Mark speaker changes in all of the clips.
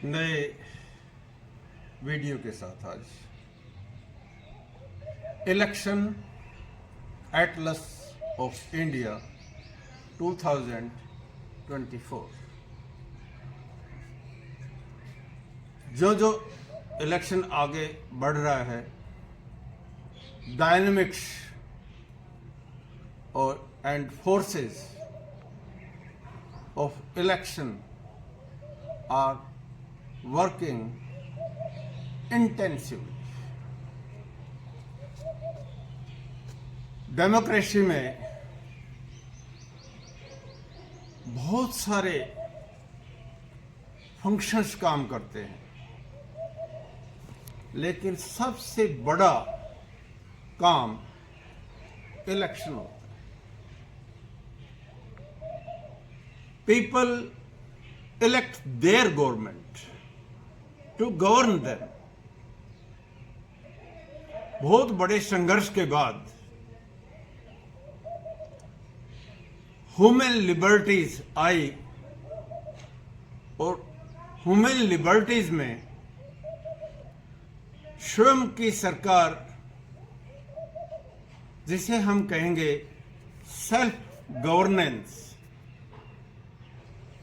Speaker 1: नए वीडियो के साथ आज इलेक्शन एटलस ऑफ इंडिया 2024। जो इलेक्शन आगे बढ़ रहा है, डायनेमिक्स और and forces of election are working intensively. Democracy में बहुत सारे फंक्शंस काम करते हैं, लेकिन सबसे बड़ा काम इलेक्शन होता है। People elect their government to govern them। बहुत बड़े संघर्ष के बाद ह्यूमन लिबर्टीज आई और ह्यूमन लिबर्टीज में स्वयं की सरकार, जिसे हम कहेंगे सेल्फ गवर्नेंस,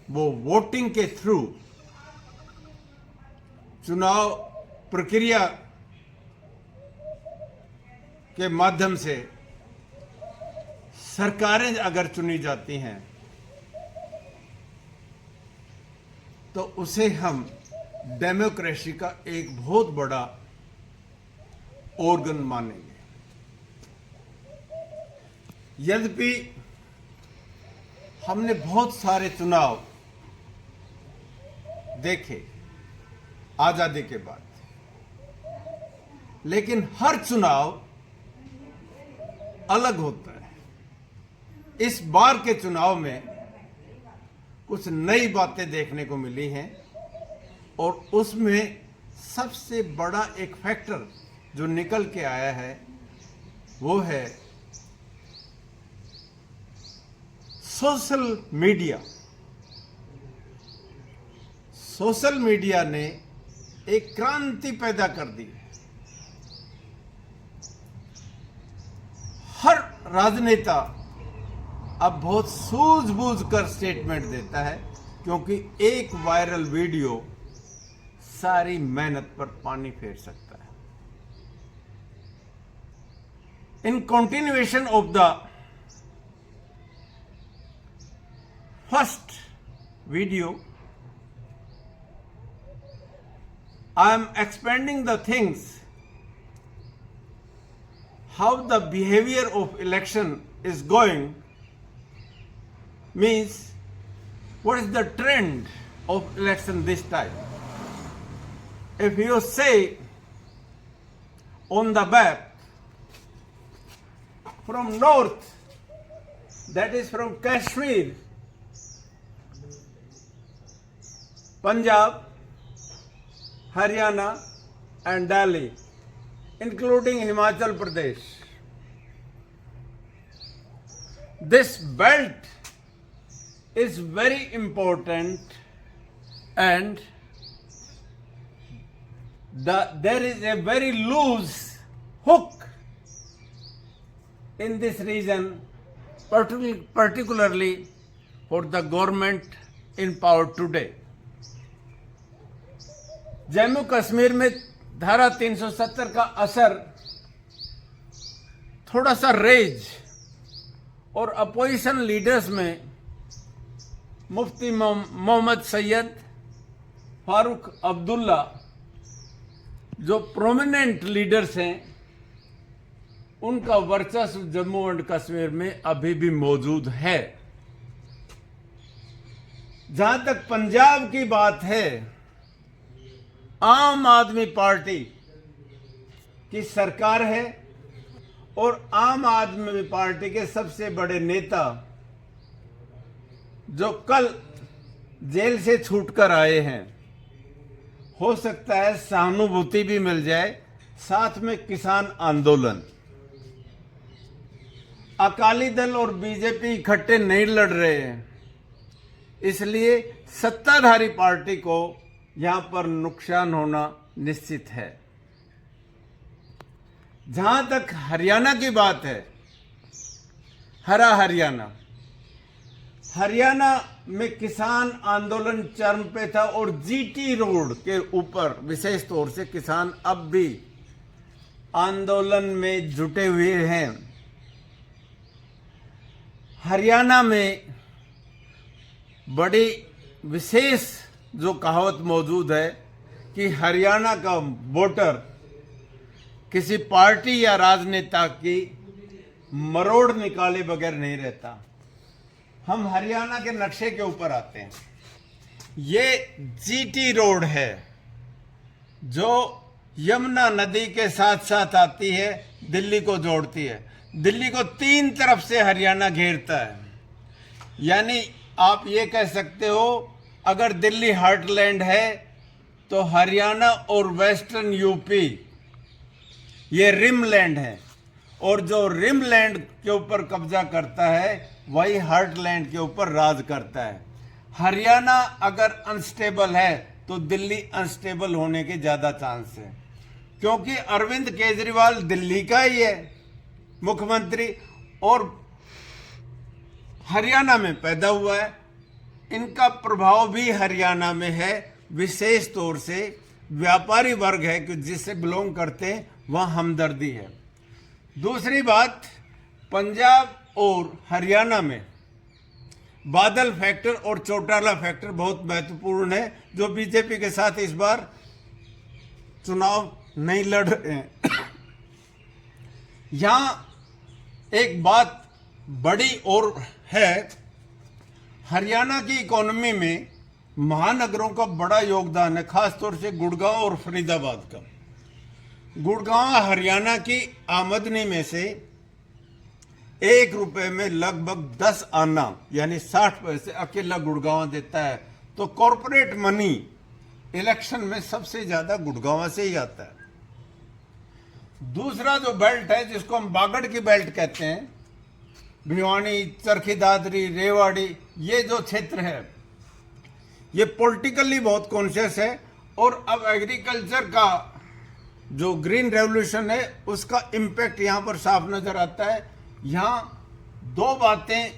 Speaker 1: वो वोटिंग के थ्रू चुनाव प्रक्रिया के माध्यम से सरकारें अगर चुनी जाती हैं तो उसे हम डेमोक्रेसी का एक बहुत बड़ा ऑर्गन मानेंगे। यद्यपि हमने बहुत सारे चुनाव देखे आजादी के बाद, लेकिन हर चुनाव अलग होता है। इस बार के चुनाव में कुछ नई बातें देखने को मिली हैं और उसमें सबसे बड़ा एक फैक्टर जो निकल के आया है वो है सोशल मीडिया। सोशल मीडिया ने एक क्रांति पैदा कर दी। हर राजनेता अब बहुत सूझबूझ कर स्टेटमेंट देता है, क्योंकि एक वायरल वीडियो सारी मेहनत पर पानी फेर सकता है। In continuation of the first video, I am expanding the things, how the behavior of election is going, means what is the trend of election this time. If you say on the map from north, that is from Kashmir, Punjab, Haryana and Delhi, including Himachal Pradesh. This belt is very important, and there is a very loose hook in this region, particularly for the government in power today. Jammu Kashmir में धारा 370 का असर थोड़ा सा raise और opposition leaders में मुफ्ती मोहम्मद सैयद, फारूक अब्दुल्ला, जो prominent leaders हैं, उनका वर्चस्व जम्मू एंड कश्मीर में अभी भी मौजूद है। जहां तक पंजाब की बात है, आम आदमी पार्टी की सरकार है और आम आदमी पार्टी के सबसे बड़े नेता, जो कल जेल से छूटकर आए हैं, हो सकता है सहानुभूति भी मिल जाए, साथ में किसान आंदोलन। अकाली दल और बीजेपी इकट्ठे नहीं लड़ रहे हैं, इसलिए सत्ताधारी पार्टी को यहां पर नुकसान होना निश्चित है। जहां तक हरियाणा की बात है, हरा हरियाणा, हरियाणा में किसान आंदोलन चरम पे था और जीटी रोड के ऊपर विशेष तौर से किसान अब भी आंदोलन में जुटे हुए हैं। हरियाणा में बड़ी विशेष जो कहावत मौजूद है कि हरियाणा का वोटर किसी पार्टी या राजनेता की मरोड़ निकाले बगैर नहीं रहता। हम हरियाणा के नक्शे के ऊपर आते हैं। ये जीटी रोड है जो यमुना नदी के साथ साथ आती है, दिल्ली को जोड़ती है। दिल्ली को तीन तरफ से हरियाणा घेरता है। यानी आप ये कह सकते हो, अगर दिल्ली हार्टलैंड है तो हरियाणा और वेस्टर्न यूपी ये रिम लैंड है, और जो रिम लैंड के ऊपर कब्जा करता है वही हार्टलैंड के ऊपर राज करता है। हरियाणा अगर अनस्टेबल है तो दिल्ली अनस्टेबल होने के ज्यादा चांस है, क्योंकि अरविंद केजरीवाल दिल्ली का ही है मुख्यमंत्री और हरियाणा में पैदा हुआ है। इनका प्रभाव भी हरियाणा में है, विशेष तौर से व्यापारी वर्ग है कि जिससे बिलोंग करते हैं, वहाँ हमदर्दी है। दूसरी बात, पंजाब और हरियाणा में बादल फैक्टर और चौटाला फैक्टर बहुत महत्वपूर्ण है, जो बीजेपी के साथ इस बार चुनाव नहीं लड़ रहे हैं। यहां एक बात बड़ी और है, हरियाणा की इकोनॉमी में महानगरों का बड़ा योगदान है, खासतौर से गुड़गांव और फरीदाबाद का। गुड़गांव हरियाणा की आमदनी में से 1 रुपए में लगभग 10 आना यानी 60 पैसे अकेला गुड़गांव देता है। तो कॉरपोरेट मनी इलेक्शन में सबसे ज्यादा गुड़गांव से ही आता है। दूसरा जो बेल्ट है, जिसको हम बागड़ की बेल्ट कहते हैं, भिवानी, चरखी दादरी, रेवाड़ी, ये जो क्षेत्र है ये पॉलिटिकली बहुत कॉन्शियस है। और अब एग्रीकल्चर का जो ग्रीन रेवोल्यूशन है उसका इम्पैक्ट यहां पर साफ नजर आता है। यहां 2 बातें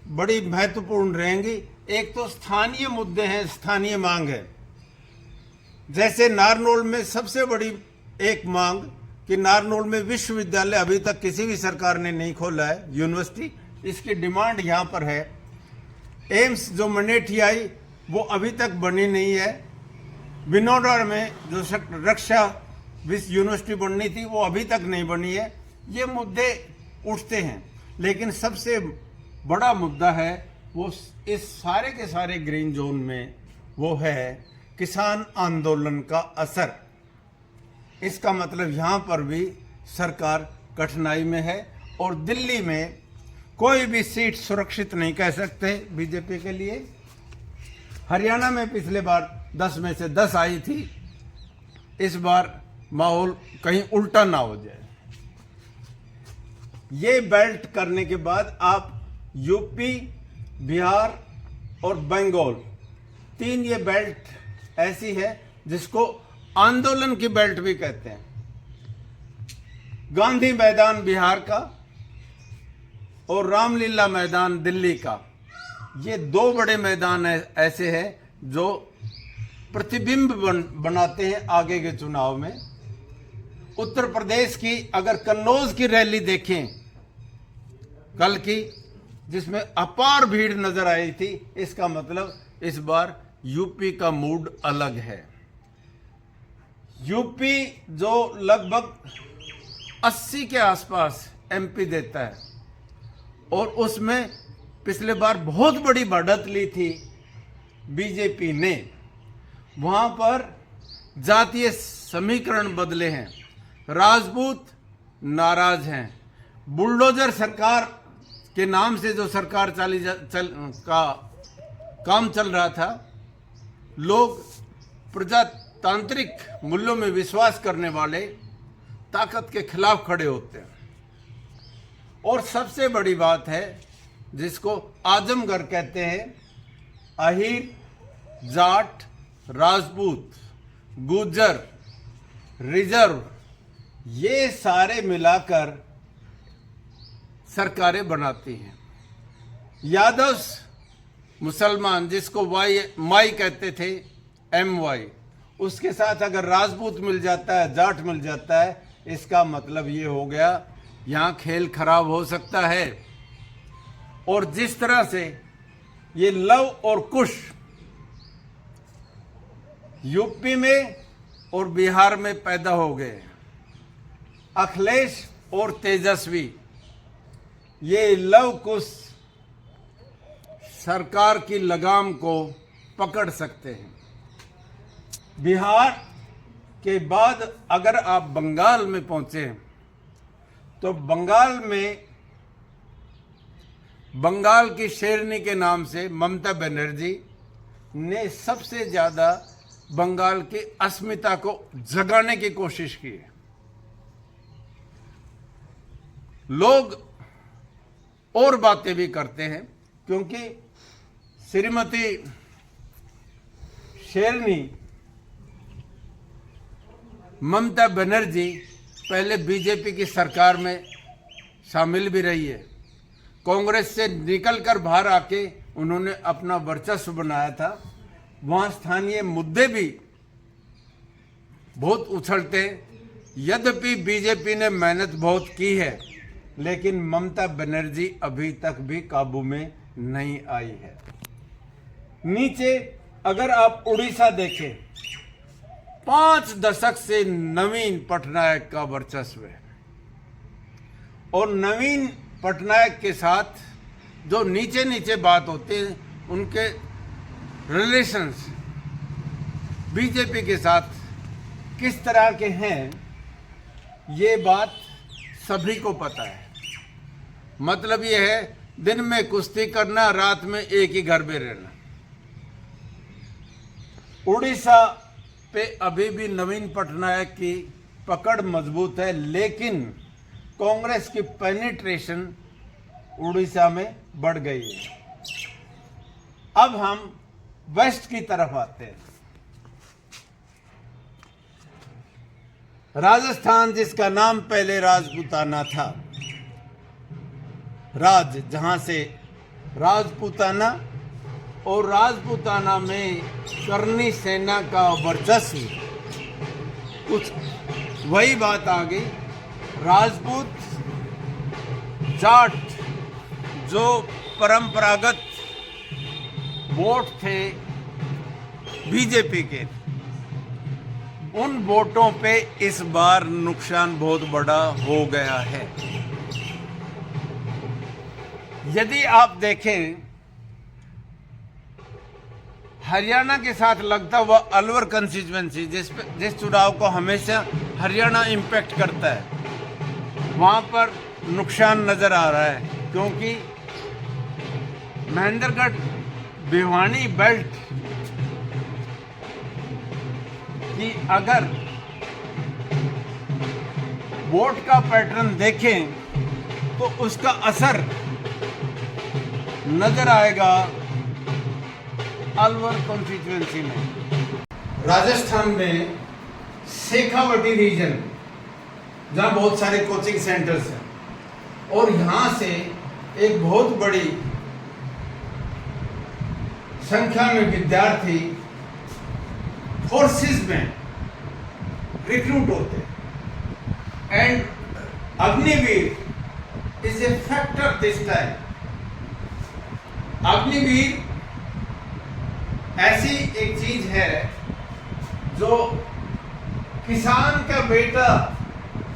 Speaker 1: बड़ी महत्वपूर्ण रहेंगी। एक तो स्थानीय मुद्दे हैं, स्थानीय मांग है। जैसे नारनौल में सबसे बड़ी एक मांग कि नारनौल में विश्वविद्यालय अभी तक किसी भी सरकार ने नहीं खोला है, यूनिवर्सिटी, इसकी डिमांड यहां पर है। एम्स जो मनेठी आई वो अभी तक बनी नहीं है। विनोडा में जो रक्षा यूनिवर्सिटी बननी थी वो अभी तक नहीं बनी है। ये मुद्दे उठते हैं, लेकिन सबसे बड़ा मुद्दा है वो इस सारे के सारे ग्रीन जोन में वो है किसान आंदोलन का असर। इसका मतलब यहां पर भी सरकार कठिनाई में है और दिल्ली में कोई भी सीट सुरक्षित नहीं कह सकते बीजेपी के लिए। हरियाणा में पिछले बार 10 में से 10 आई थी, इस बार माहौल कहीं उल्टा ना हो जाए। ये बेल्ट करने के बाद आप यूपी, बिहार और बंगाल, 3 ये बेल्ट ऐसी है जिसको आंदोलन की बेल्ट भी कहते हैं। गांधी मैदान बिहार का और रामलीला मैदान दिल्ली का, ये 2 बड़े मैदान ऐसे हैं जो प्रतिबिंब बनाते हैं आगे के चुनाव में। उत्तर प्रदेश की अगर कन्नौज की रैली देखें कल की, जिसमें अपार भीड़ नजर आई थी, इसका मतलब इस बार यूपी का मूड अलग है। यूपी जो लगभग 80 के आसपास एमपी देता है और उसमें पिछले बार बहुत बड़ी बढ़त ली थी बीजेपी ने, वहां पर जातीय समीकरण बदले हैं, राजपूत नाराज हैं। बुलडोजर सरकार के नाम से जो सरकार का काम चल रहा था, लोग प्रजातांत्रिक मूल्यों में विश्वास करने वाले ताकत के खिलाफ खड़े होते हैं। और सबसे बड़ी बात है जिसको आजमगढ़ कहते हैं, अहीर, जाट, राजपूत, गुर्जर, रिजर्व, ये सारे मिलाकर सरकारें बनाती हैं। यादव मुसलमान, जिसको माई कहते थे, MY, उसके साथ अगर राजपूत मिल जाता है, जाट मिल जाता है, इसका मतलब ये हो गया यहाँ खेल खराब हो सकता है। और जिस तरह से ये लव और कुश यूपी में और बिहार में पैदा हो गए, अखिलेश और तेजस्वी, ये लव कुश सरकार की लगाम को पकड़ सकते हैं। बिहार के बाद अगर आप बंगाल में पहुंचे तो बंगाल में बंगाल की शेरनी के नाम से ममता बनर्जी ने सबसे ज्यादा बंगाल की अस्मिता को जगाने की कोशिश की है। लोग और बातें भी करते हैं, क्योंकि श्रीमती शेरनी ममता बनर्जी पहले बीजेपी की सरकार में शामिल भी रही है। कांग्रेस से निकलकर बाहर आके उन्होंने अपना वर्चस्व बनाया था। वहां स्थानीय मुद्दे भी बहुत उछलते। यद्यपि बीजेपी ने मेहनत बहुत की है, लेकिन ममता बनर्जी अभी तक भी काबू में नहीं आई है। नीचे अगर आप उड़ीसा देखें, 5 दशक से नवीन पटनायक का वर्चस्व है। और नवीन पटनायक के साथ जो नीचे नीचे बात होते हैं, उनके रिलेशंस बीजेपी के साथ किस तरह के हैं, ये बात सभी को पता है। मतलब ये है, दिन में कुश्ती करना, रात में एक ही घर में रहना। उड़ीसा पे अभी भी नवीन पटनायक की पकड़ मजबूत है, लेकिन कांग्रेस की पेनिट्रेशन उड़ीसा में बढ़ गई है। अब हम वेस्ट की तरफ आते हैं। राजस्थान, जिसका नाम पहले राजपूताना था, जहां से राजपूताना, और राजपूताना में करनी सेना का वर्चस्व, कुछ वही बात आ गई। राजपूत, जाट, जो परंपरागत वोट थे बीजेपी के, उन वोटों पे इस बार नुकसान बहुत बड़ा हो गया है। यदि आप देखें, हरियाणा के साथ लगता हुआ अलवर कंस्टिट्यूएंसी, जिस चुनाव को हमेशा हरियाणा इम्पैक्ट करता है, वहां पर नुकसान नजर आ रहा है, क्योंकि महेंद्रगढ़ भिवानी बेल्ट की अगर वोट का पैटर्न देखें तो उसका असर नजर आएगा अलवर कॉन्स्टिट्यूएंसी में। राजस्थान में शेखावटी रीजन, जहां बहुत सारे कोचिंग सेंटर्स हैं, और यहां से एक बहुत बड़ी संख्या में विद्यार्थी फोर्सेस में रिक्रूट होते हैं। And Agniveer is a factor this time. Agniveer ऐसी एक चीज है जो किसान का बेटा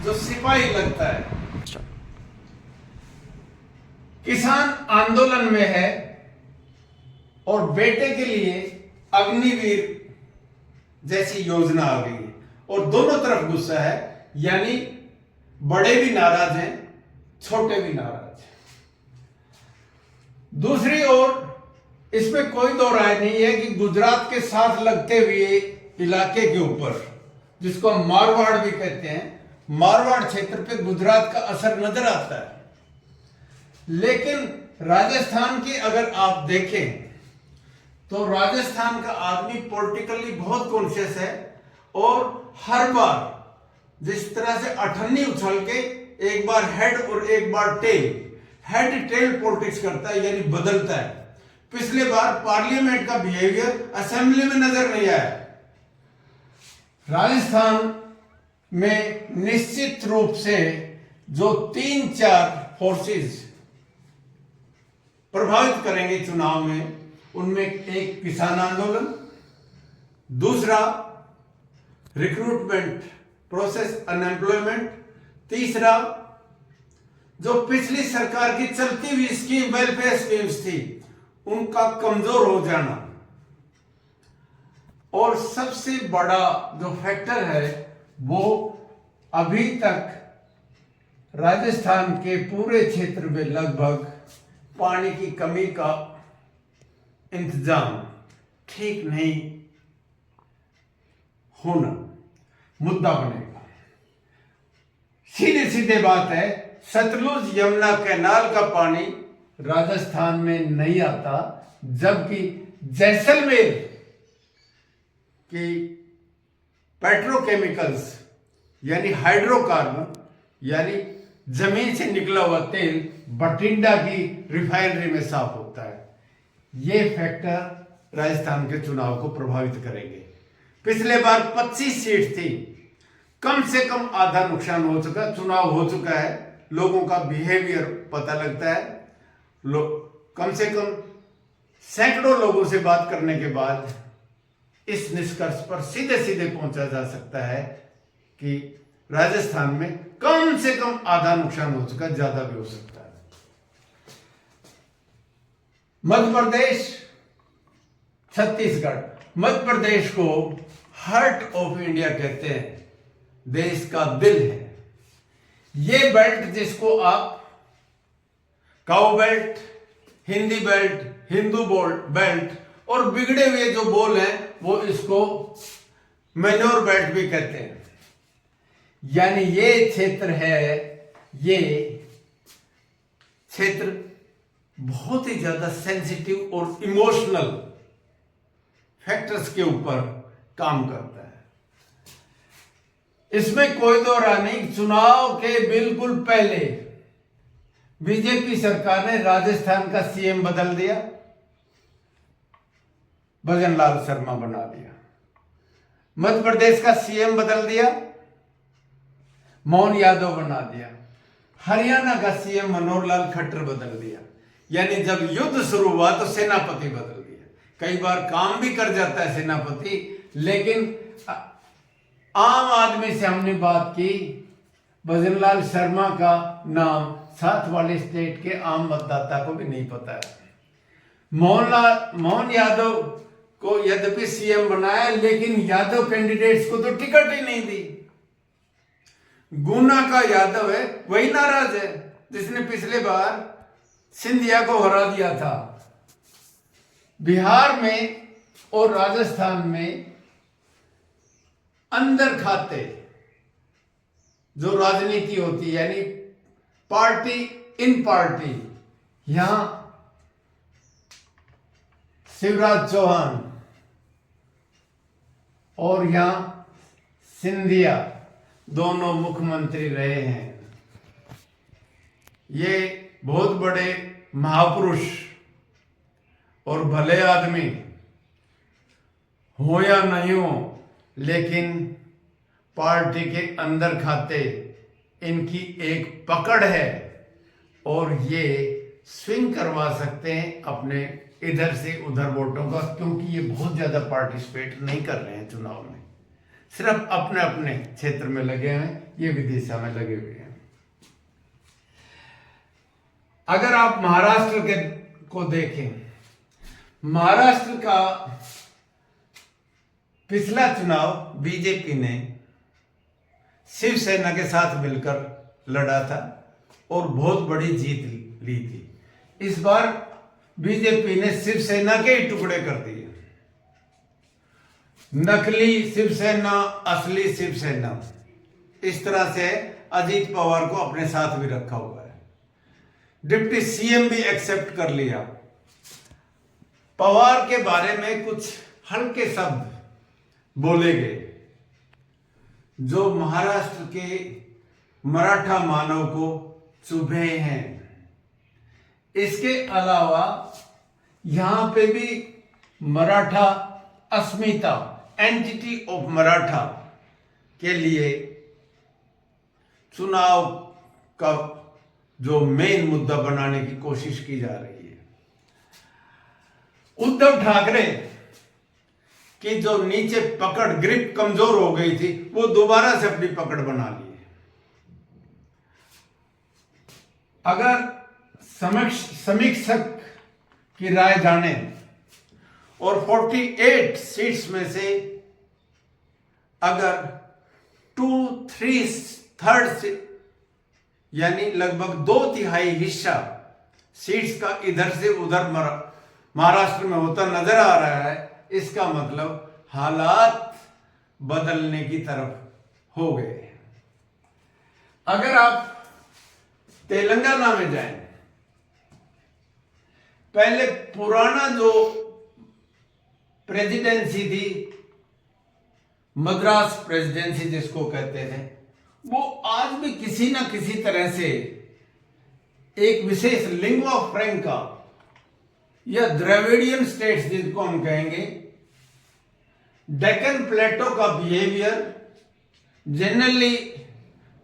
Speaker 1: जो सिपाही लगता है, किसान आंदोलन में है, और बेटे के लिए अग्निवीर जैसी योजना आ गई है, और दोनों तरफ गुस्सा है। यानी बड़े भी नाराज हैं, छोटे भी नाराज हैं। दूसरी ओर, इसमें कोई दो राय नहीं है कि गुजरात के साथ लगते हुए इलाके के ऊपर, जिसको हम मारवाड़ भी कहते हैं, मारवाड़ क्षेत्र पे गुजरात का असर नजर आता है। लेकिन राजस्थान की अगर आप देखें तो राजस्थान का आदमी पॉलिटिकली बहुत कॉन्शियस है और हर बार जिस तरह से अठन्नी उछल के एक बार हेड और एक बार टेल, हेड टेल पॉलिटिक्स करता है, यानी बदलता है। पिछले बार पार्लियामेंट का बिहेवियर असेंबली में नजर नहीं आया। राजस्थान में निश्चित रूप से जो 3-4 फोर्सेस प्रभावित करेंगे चुनाव में, उनमें एक किसान आंदोलन, दूसरा रिक्रूटमेंट प्रोसेस, अनएम्प्लॉयमेंट, तीसरा जो पिछली सरकार की चलती हुई स्कीम, वेलफेयर स्कीम्स थी, उनका कमजोर हो जाना, और सबसे बड़ा जो फैक्टर है वो अभी तक राजस्थान के पूरे क्षेत्र में लगभग पानी की कमी का इंतजाम ठीक नहीं होना मुद्दा बनेगा। सीधे सीधे बात है, सतलुज यमुना कैनाल का पानी राजस्थान में नहीं आता, जबकि जैसलमेर की पेट्रोकेमिकल्स यानी हाइड्रोकार्बन यानी जमीन से निकला हुआ तेल बठिंडा की रिफाइनरी में साफ होता है। ये फैक्टर राजस्थान के चुनाव को प्रभावित करेंगे। पिछले बार 25 सीट थी, कम से कम आधा नुकसान हो चुका, चुनाव हो चुका है, लोगों का बिहेवियर पता लगता है। कम से कम सैकड़ों लोगों से बात करने के बाद इस निष्कर्ष पर सीधे सीधे पहुंचा जा सकता है कि राजस्थान में कम से कम आधा नुकसान हो चुका, ज्यादा भी हो सकता है। मध्य प्रदेश, छत्तीसगढ़, मध्य प्रदेश को हार्ट ऑफ इंडिया कहते हैं, देश का दिल है। ये बेल्ट जिसको आप cow belt, Hindi belt, Hindu belt और बिगड़े हुए जो बोल हैं वो इसको मैन्योर बेल्ट भी कहते हैं। यानी ये क्षेत्र है, ये क्षेत्र बहुत ही ज्यादा सेंसिटिव और इमोशनल फैक्टर्स के ऊपर काम करता है। इसमें कोई दो राय नहीं, चुनाव के बिल्कुल पहले बीजेपी सरकार ने राजस्थान का सीएम बदल दिया, भजनलाल शर्मा बना दिया। मध्य प्रदेश का सीएम बदल दिया, मोहन यादव बना दिया। हरियाणा का सीएम मनोहर लाल खट्टर बदल दिया। यानी जब युद्ध शुरू हुआ तो सेनापति बदल दिया। कई बार काम भी कर जाता है सेनापति, लेकिन आम आदमी से हमने बात की, भजनलाल शर्मा का नाम साथ वाले स्टेट के आम मतदाता को भी नहीं पता है। मोहन यादव को यद्यपि सीएम बनाया, लेकिन यादव कैंडिडेट्स को तो टिकट ही नहीं दी। गुना का यादव है, वही नाराज है जिसने पिछले बार सिंधिया को हरा दिया था। बिहार में और राजस्थान में अंदर खाते जो राजनीति होती है, यानी पार्टी इन पार्टी, यहां शिवराज चौहान और यहां सिंधिया दोनों मुख्यमंत्री रहे हैं। ये बहुत बड़े महापुरुष और भले आदमी हो या नहीं हो, लेकिन पार्टी के अंदर खाते इनकी एक पकड़ है और ये स्विंग करवा सकते हैं अपने इधर से उधर वोटों का, क्योंकि ये बहुत ज्यादा पार्टिसिपेट नहीं कर रहे हैं चुनाव में, सिर्फ अपने अपने क्षेत्र में लगे हैं, ये विदिशा में लगे हुए हैं। अगर आप महाराष्ट्र के को देखें, महाराष्ट्र का पिछला चुनाव बीजेपी ने शिवसेना के साथ मिलकर लड़ा था और बहुत बड़ी जीत ली थी। इस बार बीजेपी ने शिवसेना के ही टुकड़े कर दिए। नकली शिवसेना, असली शिवसेना, इस तरह से अजीत पवार को अपने साथ भी रखा हुआ है। डिप्टी सीएम भी एक्सेप्ट कर लिया। पवार के बारे में कुछ हल्के शब्द बोले गए जो महाराष्ट्र के मराठा मानव को चुभे हैं। इसके अलावा यहां पे भी मराठा अस्मिता, एंटिटी ऑफ मराठा के लिए चुनाव का जो मेन मुद्दा बनाने की कोशिश की जा रही है। उद्धव ठाकरे की जो नीचे पकड़, ग्रिप कमजोर हो गई थी, वो दोबारा से अपनी पकड़ बना ली है। अगर समीक्षक की राय जाने और 48 सीट्स में से अगर 2/3 यानी लगभग 2/3 हिस्सा सीट्स का इधर से उधर महाराष्ट्र में होता नजर आ रहा है, इसका मतलब हालात बदलने की तरफ हो गए। अगर आप तेलंगाना में जाएं, पहले पुराना जो प्रेसिडेंसी थी, मद्रास प्रेसिडेंसी जिसको कहते थे, वो आज भी किसी ना किसी तरह से एक विशेष लिंगुआ फ्रैंका या द्रविडियन स्टेट्स जिनको हम कहेंगे, डेक्कन प्लेटो का बिहेवियर जनरली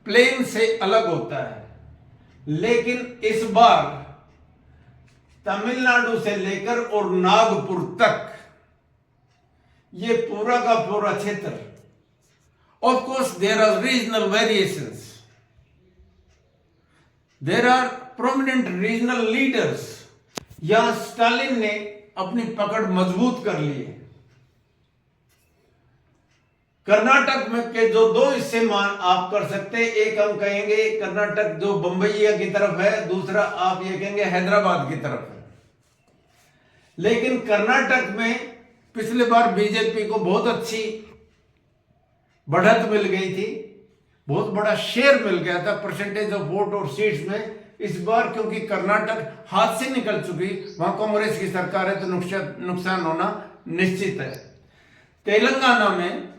Speaker 1: प्लेन से अलग होता है। लेकिन इस बार तमिलनाडु से लेकर और नागपुर तक ये पूरा का पूरा क्षेत्र, of course there are regional variations, there are prominent regional leaders. यहां स्टालिन ने अपनी पकड़ मजबूत कर ली है। कर्नाटक में के जो दो हिस्से आप कर सकते हैं, एक हम कहेंगे कर्नाटक जो बंबईया की तरफ है, दूसरा आप ये कहेंगे हैदराबाद की तरफ है। लेकिन कर्नाटक में पिछले बार बीजेपी को बहुत अच्छी बढ़त मिल गई थी, बहुत बड़ा शेयर मिल गया था परसेंटेज ऑफ वोट और सीट्स में। इस बार क्योंकि कर्नाटक हाथ से निकल चुकी, वहां कांग्रेस की सरकार है, तो नुकसान होना निश्चित है। तेलंगाना में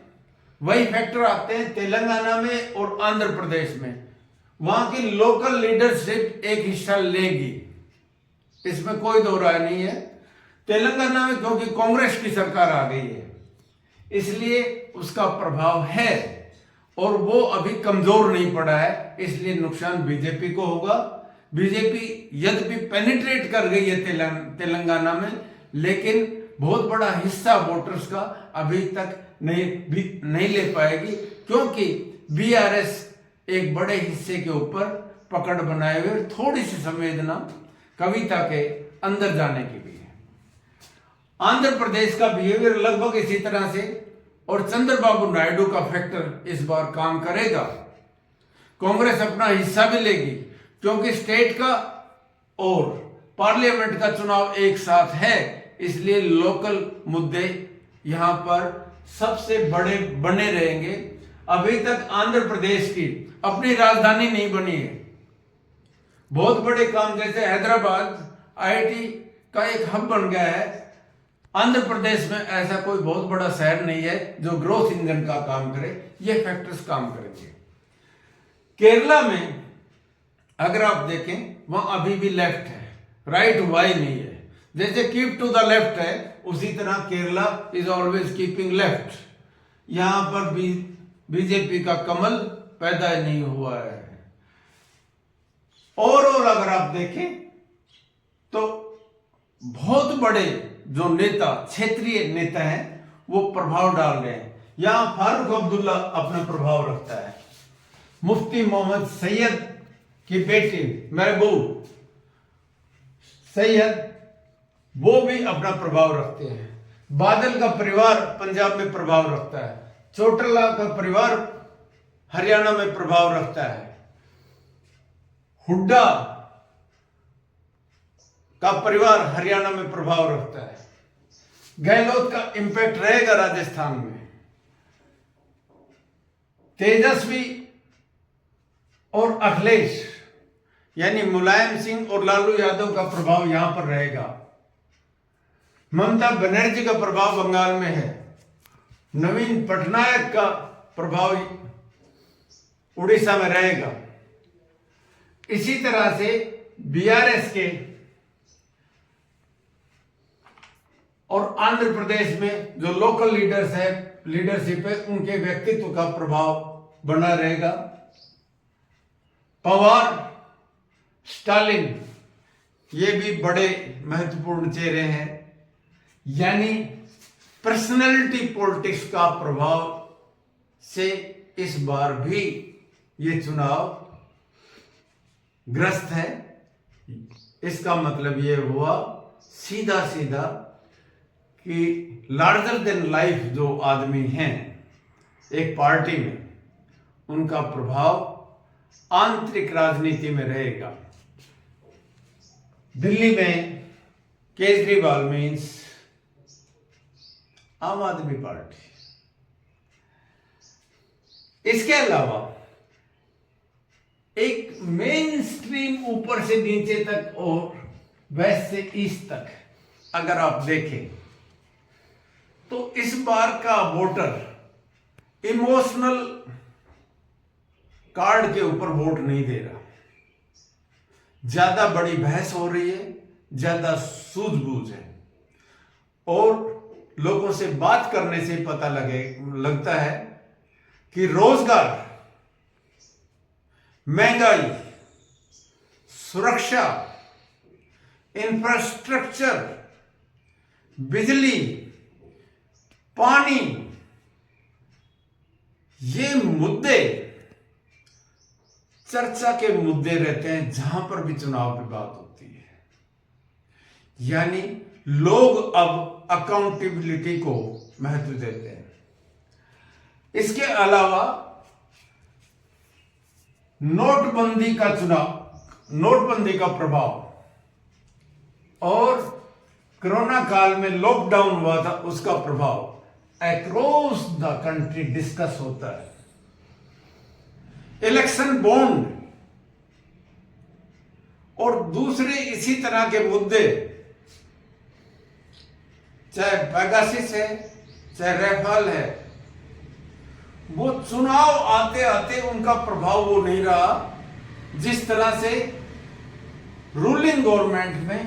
Speaker 1: वही फैक्टर आते हैं, तेलंगाना में और आंध्र प्रदेश में वहां की लोकल लीडरशिप एक हिस्सा लेगी, इसमें कोई दो राय नहीं है। तेलंगाना में क्योंकि कांग्रेस की सरकार आ गई है, इसलिए उसका प्रभाव है और वो अभी कमजोर नहीं पड़ा है, इसलिए नुकसान बीजेपी को होगा। बीजेपी यद्यपि पेनिट्रेट कर गई है तेलंगाना में, लेकिन बहुत बड़ा हिस्सा वोटर्स का अभी तक नहीं ले पाएगी, क्योंकि बीआरएस एक बड़े हिस्से के ऊपर पकड़ बनाए हुए, थोड़ी सी संवेदना कविता के अंदर जाने की भी है। आंध्र प्रदेश का बिहेवियर लगभग इसी तरह से, और चंद्रबाबू नायडू का फैक्टर इस बार काम करेगा। कांग्रेस अपना हिस्सा भी लेगी, क्योंकि स्टेट का और पार्लियामेंट का चुनाव एक साथ है, इसलिए लोकल मुद्दे यहां पर सबसे बड़े बने रहेंगे। अभी तक आंध्र प्रदेश की अपनी राजधानी नहीं बनी है। बहुत बड़े काम जैसे हैदराबाद आईआईटी का एक हब बन गया है, आंध्र प्रदेश में ऐसा कोई बहुत बड़ा शहर नहीं है जो ग्रोथ इंजन का काम करे। ये फैक्टर्स काम करेंगे। केरला में अगर आप देखें, वहां अभी भी लेफ्ट है, राइट वाई नहीं है। जैसे कीप टू द लेफ्ट है, उसी तरह Kerala is always keeping left. यहां पर भी बीजेपी का कमल पैदा नहीं हुआ है। और अगर आप देखें तो बहुत बड़े जो नेता, क्षेत्रीय नेता हैं, वो प्रभाव डाल रहे हैं। यहां फारूक अब्दुल्ला अपना प्रभाव रखता है। मुफ्ती मोहम्मद सैयद की बेटी महबूब सैयद, वो भी अपना प्रभाव रखते हैं। बादल का परिवार पंजाब में प्रभाव रखता है। चौटाला का परिवार हरियाणा में प्रभाव रखता है। हुड्डा का परिवार हरियाणा में प्रभाव रखता है। गहलोत का इंपैक्ट रहेगा राजस्थान में। तेजस्वी और अखिलेश यानी मुलायम सिंह और लालू यादव का प्रभाव यहां पर रहेगा। ममता बनर्जी का प्रभाव बंगाल में है, नवीन पटनायक का प्रभाव उड़ीसा में रहेगा। इसी तरह से बीआरएस के और आंध्र प्रदेश में जो लोकल लीडरशिप है, उनके व्यक्तित्व का प्रभाव बना रहेगा। पवार, स्टालिन, ये भी बड़े महत्वपूर्ण चेहरे हैं, यानी पर्सनैलिटी पॉलिटिक्स का प्रभाव से इस बार भी ये चुनाव ग्रस्त है। इसका मतलब ये हुआ सीधा सीधा कि लार्जर देन लाइफ जो आदमी हैं एक पार्टी में, उनका प्रभाव आंतरिक राजनीति में रहेगा। दिल्ली में केजरीवाल मीन्स आम आदमी पार्टी। इसके अलावा एक मेन स्ट्रीम ऊपर से नीचे तक और वेस्ट से ईस्ट तक अगर आप देखें तो इस बार का वोटर इमोशनल कार्ड के ऊपर वोट नहीं दे रहा। ज्यादा बड़ी बहस हो रही है, ज्यादा सूझबूझ है, और लोगों से बात करने से पता लगता है कि रोजगार, महंगाई, सुरक्षा, इंफ्रास्ट्रक्चर, बिजली, पानी, ये मुद्दे चर्चा के मुद्दे रहते हैं जहां पर भी चुनाव की बात होती है। यानी लोग अब अकाउंटेबिलिटी को महत्व देते हैं। इसके अलावा नोटबंदी का प्रभाव और कोरोना काल में लॉकडाउन हुआ था, उसका प्रभाव अक्रॉस द कंट्री डिस्कस होता है। इलेक्शन बॉन्ड और दूसरे इसी तरह के मुद्दे, चाहे पेगासिस है, चाहे रेफाल है, वो चुनाव आते आते उनका प्रभाव वो नहीं रहा जिस तरह से रूलिंग गवर्नमेंट में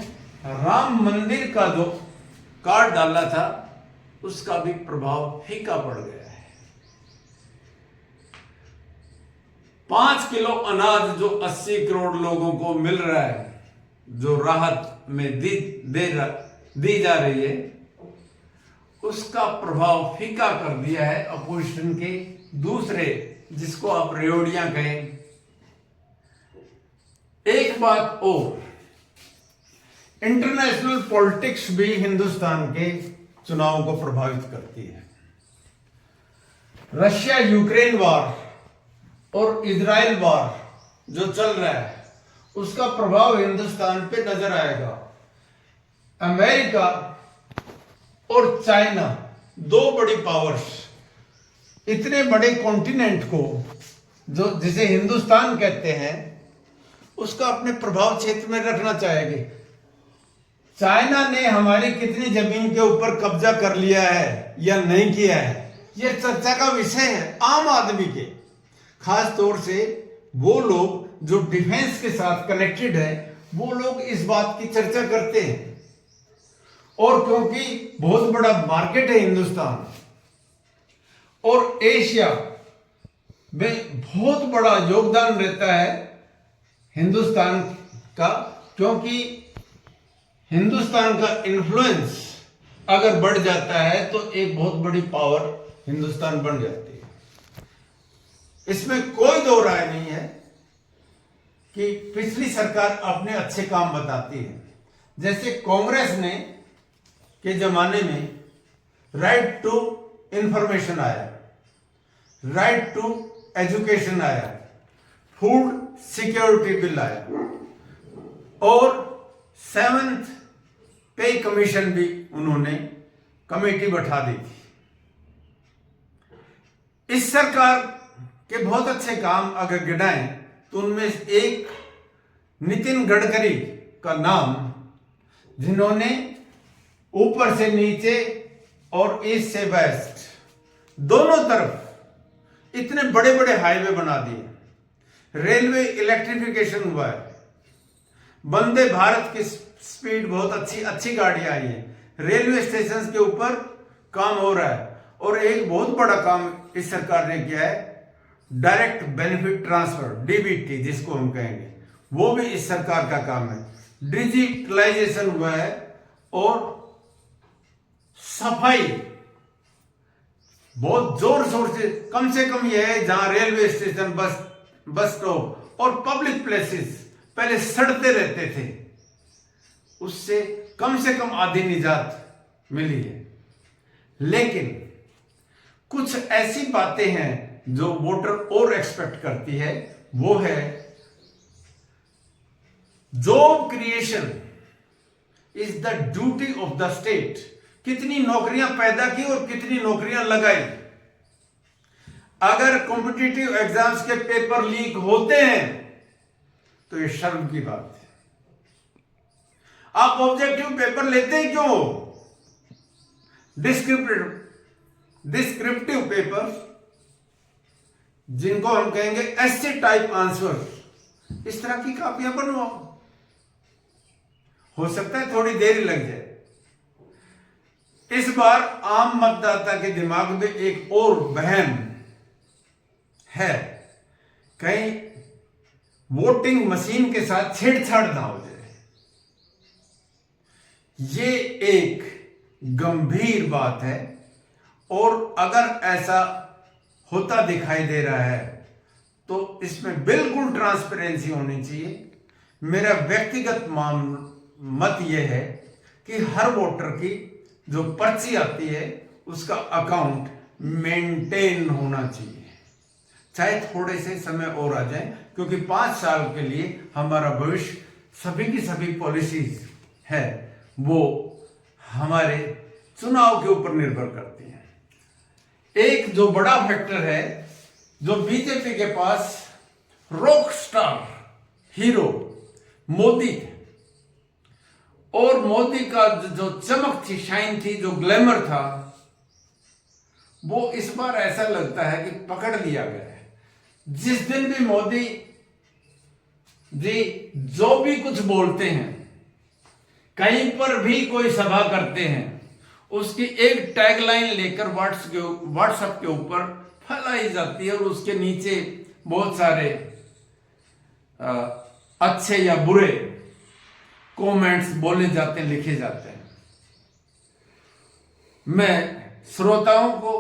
Speaker 1: राम मंदिर का जो कार्ड डाला था उसका भी प्रभाव फीका पड़ गया है। 5 किलो अनाज जो 80 करोड़ लोगों को मिल रहा है, जो राहत में दी जा रही है, उसका प्रभाव फीका कर दिया है अपोजिशन के दूसरे, जिसको आप रेवड़ियां कहें। एक बात और, इंटरनेशनल पॉलिटिक्स भी हिंदुस्तान के चुनाव को प्रभावित करती है। रशिया यूक्रेन वार और इजराइल वार जो चल रहा है, उसका प्रभाव हिंदुस्तान पे नजर आएगा। अमेरिका और चाइना, दो बड़ी पावर्स, इतने बड़े कॉन्टिनेंट को जो जिसे हिंदुस्तान कहते हैं, उसका अपने प्रभाव क्षेत्र में रखना चाहेंगे। चाइना ने हमारी कितनी जमीन के ऊपर कब्जा कर लिया है या नहीं किया है, यह चर्चा का विषय है आम आदमी के। खास तौर से वो लोग जो डिफेंस के साथ कनेक्टेड है, वो लोग इस बात की चर्चा करते हैं। और क्योंकि बहुत बड़ा मार्केट है हिंदुस्तान, और एशिया में बहुत बड़ा योगदान रहता है हिंदुस्तान का, क्योंकि हिंदुस्तान का इन्फ्लुएंस अगर बढ़ जाता है तो एक बहुत बड़ी पावर हिंदुस्तान बन जाती है। इसमें कोई दो राय नहीं है कि पिछली सरकार अपने अच्छे काम बताती है। जैसे कांग्रेस ने के जमाने में राइट टू इंफॉर्मेशन आया, राइट टू एजुकेशन आया, फूड सिक्योरिटी बिल आया, और 7th पे कमीशन भी उन्होंने कमेटी बैठा दी थी। इस सरकार के बहुत अच्छे काम अगर गिनाएं तो उनमें एक नितिन गडकरी का नाम, जिन्होंने ऊपर से नीचे और ईस्ट से वेस्ट दोनों तरफ इतने बड़े बड़े हाईवे बना दिए। रेलवे इलेक्ट्रिफिकेशन हुआ है। वंदे भारत की स्पीड बहुत अच्छी गाड़ियां आई हैं। रेलवे स्टेशन के ऊपर काम हो रहा है। और एक बहुत बड़ा काम इस सरकार ने किया है, डायरेक्ट बेनिफिट ट्रांसफर, डीबीटी जिसको हम कहेंगे, वो भी इस सरकार का काम है। डिजिटलाइजेशन हुआ है और सफाई बहुत जोर शोर से कम यह है, जहां रेलवे स्टेशन, बस स्टॉप और पब्लिक प्लेसेस पहले सड़ते रहते थे, उससे कम से कम आधी निजात मिली है। लेकिन कुछ ऐसी बातें हैं जो वोटर और एक्सपेक्ट करती है, वो है job creation is the duty of the state. कितनी नौकरियां पैदा की और कितनी नौकरियां लगाई। अगर कॉम्पिटिटिव एग्जाम्स के पेपर लीक होते हैं तो ये शर्म की बात है। आप ऑब्जेक्टिव पेपर लेते ही क्यों हो? डिस्क्रिप्टिव पेपर, जिनको हम कहेंगे एस्से टाइप आंसर, इस तरह की कापियां बनवाओ। हो सकता है थोड़ी देर लग जाए। इस बार आम मतदाता के दिमाग में एक और वहम है, कहीं वोटिंग मशीन के साथ छेड़छाड़ ना हो जाए। ये एक गंभीर बात है और अगर ऐसा होता दिखाई दे रहा है तो इसमें बिल्कुल ट्रांसपेरेंसी होनी चाहिए। मेरा व्यक्तिगत मत यह है कि हर वोटर की जो पर्ची आती है उसका अकाउंट मेंटेन होना चाहिए, चाहे थोड़े से समय और आ जाए, क्योंकि 5 साल के लिए हमारा भविष्य, सभी की सभी पॉलिसीज है वो हमारे चुनाव के ऊपर निर्भर करती है। एक जो बड़ा फैक्टर है, जो बीजेपी के पास रॉक स्टार हीरो मोदी थे, और मोदी का जो चमक थी, शाइन थी, जो ग्लैमर था, वो इस बार ऐसा लगता है कि पकड़ लिया गया है। जिस दिन भी मोदी जी जो भी कुछ बोलते हैं, कहीं पर भी कोई सभा करते हैं, उसकी एक टैगलाइन लेकर व्हाट्सएप के ऊपर फैलाई जाती है और उसके नीचे बहुत सारे अच्छे या बुरे कमेंट्स बोले जाते हैं, लिखे जाते हैं। मैं श्रोताओं को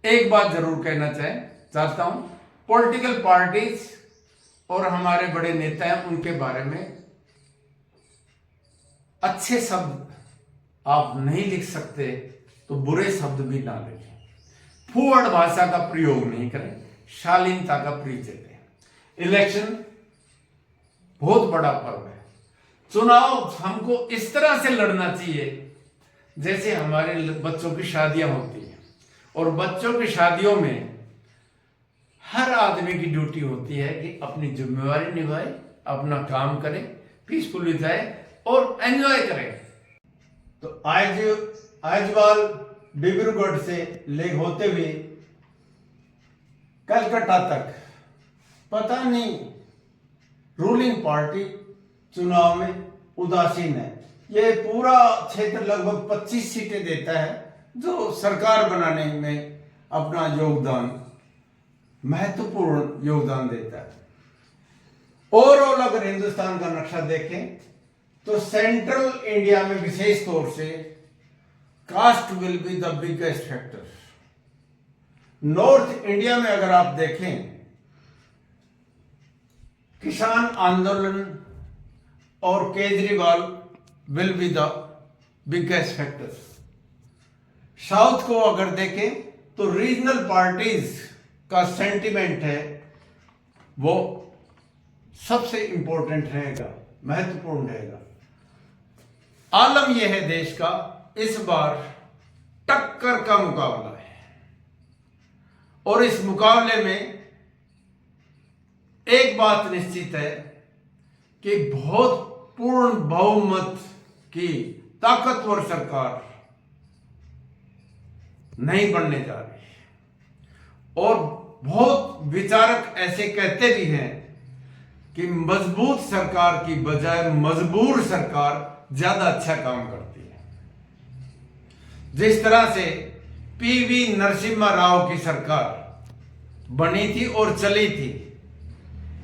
Speaker 1: एक बात जरूर कहना चाहता हूं, पॉलिटिकल पार्टीज और हमारे बड़े नेता हैं, उनके बारे में अच्छे शब्द आप नहीं लिख सकते तो बुरे शब्द भी ना लिखें। फूहड़ भाषा का प्रयोग नहीं करें, शालीनता का परिचय दें। इलेक्शन बहुत बड़ा पर्व है। चुनाव हमको इस तरह से लड़ना चाहिए जैसे हमारे बच्चों की शादियां होती हैं, और बच्चों की शादियों में हर आदमी की ड्यूटी होती है कि अपनी जिम्मेवारी निभाए, अपना काम करे, पीसफुली जाए और एंजॉय करे। तो आइजवाल डिब्रूगढ़ से ले होते हुए कलकत्ता तक पता नहीं रूलिंग पार्टी चुनाव में उदासीन है। यह पूरा क्षेत्र लगभग 25 सीटें देता है, जो सरकार बनाने में अपना योगदान, महत्वपूर्ण योगदान देता है। ओवरऑल अगर हिंदुस्तान का नक्शा देखें तो सेंट्रल इंडिया में विशेष तौर से caste will be the biggest factor. North India में अगर आप देखें, किसान आंदोलन और Kejriwal will be the biggest factor. South को अगर देखें तो रीजनल पार्टीज का सेंटिमेंट है वो सबसे इंपॉर्टेंट रहेगा, महत्वपूर्ण रहेगा। आलम यह है देश का, इस बार टक्कर का मुकाबला है और इस मुकाबले में एक बात निश्चित है कि बहुत पूर्ण बहुमत की ताकतवर सरकार नहीं बनने जा रही। और बहुत विचारक ऐसे कहते भी हैं कि मजबूत सरकार की बजाय मजबूर सरकार ज्यादा अच्छा काम करती है। जिस तरह से पीवी नरसिम्हा राव की सरकार बनी थी और चली थी,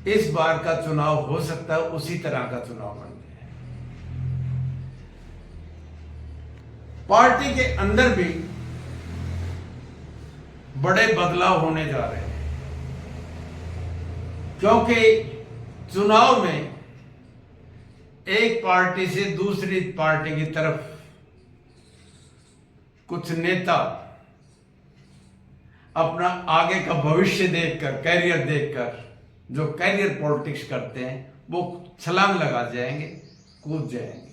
Speaker 1: इस बार का चुनाव हो सकता है उसी तरह का चुनाव बन जाए। पार्टी के अंदर भी बड़े बदलाव होने जा रहे हैं, क्योंकि चुनाव में एक पार्टी से दूसरी पार्टी की तरफ कुछ नेता अपना आगे का भविष्य देखकर, कैरियर देखकर, जो कैरियर पॉलिटिक्स करते हैं, वो छलांग लगा जाएंगे, कूद जाएंगे।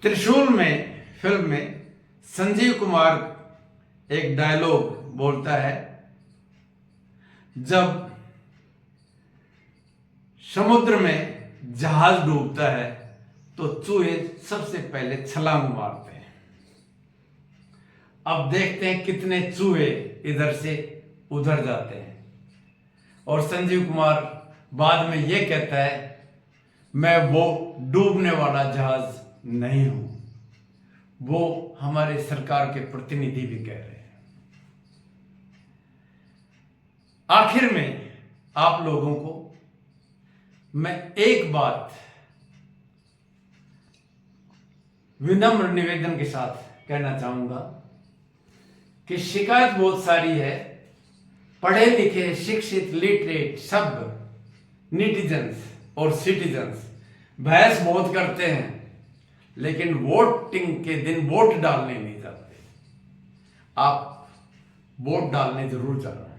Speaker 1: त्रिशूल में, फिल्म में संजीव कुमार एक डायलॉग बोलता है, जब समुद्र में जहाज डूबता है तो चूहे सबसे पहले छलांग मारते हैं। अब देखते हैं कितने चूहे इधर से उधर जाते हैं। और संजीव कुमार बाद में यह कहता है, मैं वो डूबने वाला जहाज नहीं हूं। वो हमारे सरकार के प्रतिनिधि भी कह रहे हैं। आखिर में आप लोगों को मैं एक बात विनम्र निवेदन के साथ कहना चाहूंगा कि शिकायत बहुत सारी है। पढ़े लिखे, शिक्षित, लिटरेट सब नेटिजन्स और सिटीजन्स बहस बहुत करते हैं, लेकिन वोटिंग के दिन वोट डालने नहीं जाते। आप वोट डालने जरूर जाना है।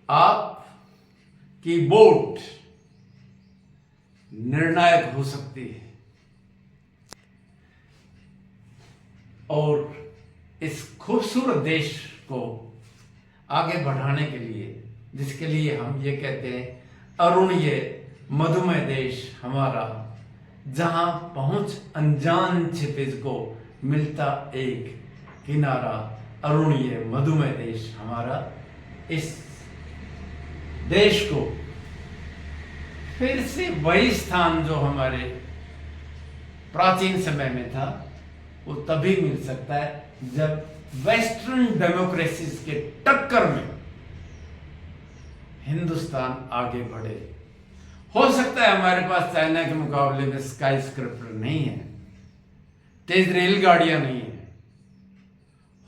Speaker 1: आप की वोट निर्णायक हो सकती है। और इस खूबसूरत देश को आगे बढ़ाने के लिए, जिसके लिए हम ये कहते हैं अरुणीय मधुमेह देश हमारा, जहां पहुंच अनजान क्षितिज को मिलता एक किनारा, अरुणीय मधुमेह देश हमारा, इस देश को फिर से वही स्थान जो हमारे प्राचीन समय में था, वो तभी मिल सकता है जब वेस्टर्न डेमोक्रेसीज के टक्कर में हिंदुस्तान आगे बढ़े। हो सकता है हमारे पास चाइना के मुकाबले में स्काई स्क्रैपर नहीं है, तेज रेलगाड़ियां नहीं है,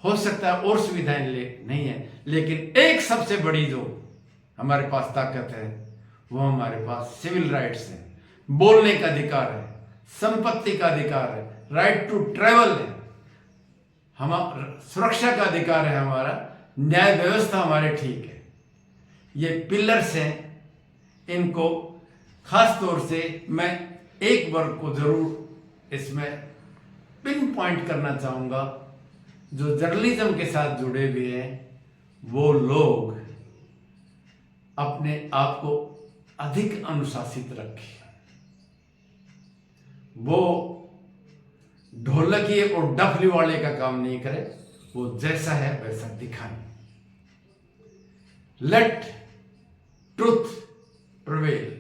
Speaker 1: हो सकता है और सुविधाएं नहीं है, लेकिन एक सबसे बड़ी जो हमारे पास ताकत है, वो हमारे पास सिविल राइट्स है, बोलने का अधिकार है, संपत्ति का अधिकार है, राइट टू ट्रेवल है, हमारा सुरक्षा का अधिकार है, हमारा न्याय व्यवस्था हमारे ठीक है। ये पिलर्स हैं, इनको खास तौर से मैं एक वर्ग को जरूर इसमें पिन पॉइंट करना चाहूंगा, जो जर्नलिज्म के साथ जुड़े हुए हैं। वो लोग अपने आप को अधिक अनुशासित रखें, वो ढोलकिए और डफली वाले का काम नहीं करे, वो जैसा है वैसा दिखाएं। Let truth prevail.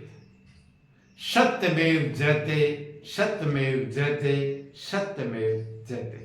Speaker 1: सत्यमेव जयते, सत्यमेव जयते, सत्यमेव जयते।